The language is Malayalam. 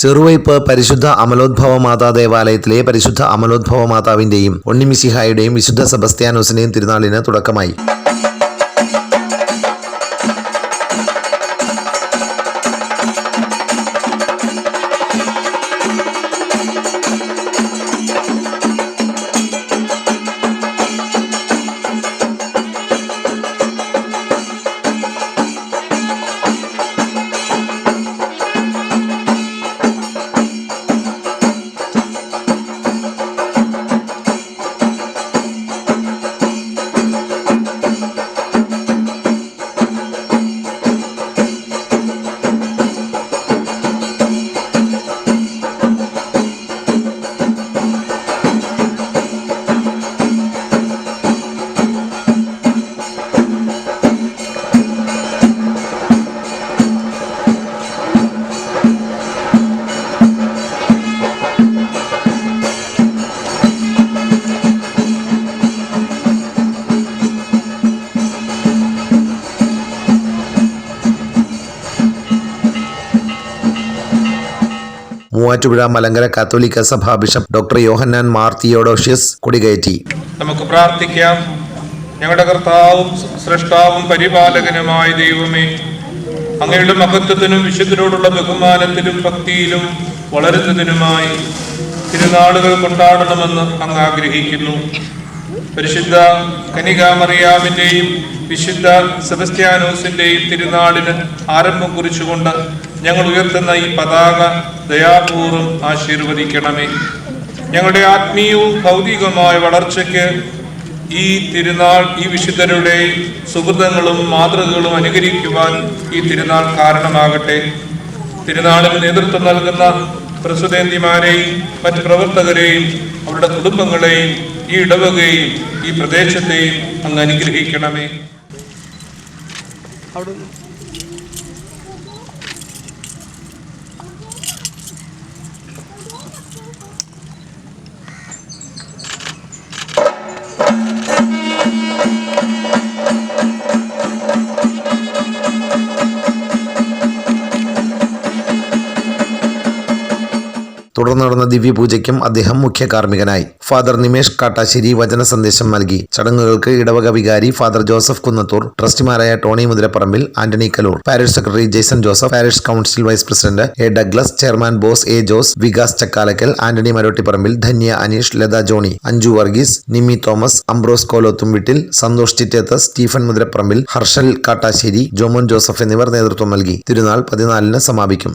ചെറുവയ്പ് പരിശുദ്ധ അമലോദ്ഭവ മാതാ ദേവാലയത്തിലെ പരിശുദ്ധ അമലോദ്ഭവ മാതാവിന്റെയും ഉണ്ണിമിശിഹായുടെയും വിശുദ്ധ സെബസ്ത്യാനോസിന്റെയും തിരുനാളിന് തുടക്കമായി. മൂവാറ്റുപുഴ മലങ്കര കാത്തോലിക്ക സഭാ ബിഷപ്പ് ഡോക്ടർ യോഹന്നാൻ മാർ തിയോഡോഷ്യസ് കൊടികയറ്റി. നമുക്ക് പ്രാർത്ഥിക്കാം. ഞങ്ങളുടെ കർത്താവും സൃഷ്ടാവും പരിപാലകനുമായ ദൈവമേ, അങ്ങയുടെ മഹത്വത്തിനും വിശുദ്ധരോടുള്ള ബഹുമാനത്തിലും ഭക്തിയിലും വളരുന്നതിനുമായി തിരുനാളുകൾ കൊണ്ടാടണമെന്ന് അങ്ങ് ആഗ്രഹിക്കുന്നു. പരിശുദ്ധ കനികാമറിയാമിന്റെയും വിശുദ്ധ സെബസ്ത്യാനോസിന്റെയും തിരുനാളിന് ആരംഭം കുറിച്ചുകൊണ്ട് ഞങ്ങൾ ഉയർത്തുന്ന ഈ പതാക ദയാപൂർവം ആശീർവദിക്കണമേ. ഞങ്ങളുടെ ആത്മീയവും ഭൗതികമായ വളർച്ചയ്ക്ക് ഈ തിരുനാൾ ഈ വിശുദ്ധരുടെ സുഹൃതങ്ങളും മാതൃകകളും അനുകരിക്കുവാൻ ഈ തിരുനാൾ കാരണമാകട്ടെ. തിരുനാളിന് നേതൃത്വം നൽകുന്ന പ്രസിദ്ധേന്തിമാരെയും മറ്റ് പ്രവർത്തകരെയും അവരുടെ കുടുംബങ്ങളെയും ഈ ഇടവകയും ഈ പ്രദേശത്തെയും അങ്ങ് അനുഗ്രഹിക്കണമേ. തുടർന്ന് നടന്ന ദിവ്യപൂജയ്ക്കും അദ്ദേഹം മുഖ്യ കാർമ്മികനായി. ഫാദർ നിമേഷ് കാട്ടാശ്ശേരി വചന സന്ദേശം നൽകി. ചടങ്ങുകൾക്ക് ഇടവക വികാരി ഫാദർ ജോസഫ് കുന്നത്തൂർ, ട്രസ്റ്റിമാരായ Tony Muthirapparambil, Antony Kaloor, parish secretary Jaison Joseph, parish council vice president A Douglas, chairman Bose A Jose, Vikas Chakkalakkal, Antony Marottipparambil, Dhanya Aneesh, Latha Johny, Anju Varghese, Nimmi Thomas, Ambrose Kolothumvittil, Santhosh Chittethu, Stephen Muthirapparambil, Harshal Kattassery, Jomon Joseph എന്നിവർ നേതൃത്വം നൽകി. തിരുനാൾ 14-ന് സമാപിക്കും.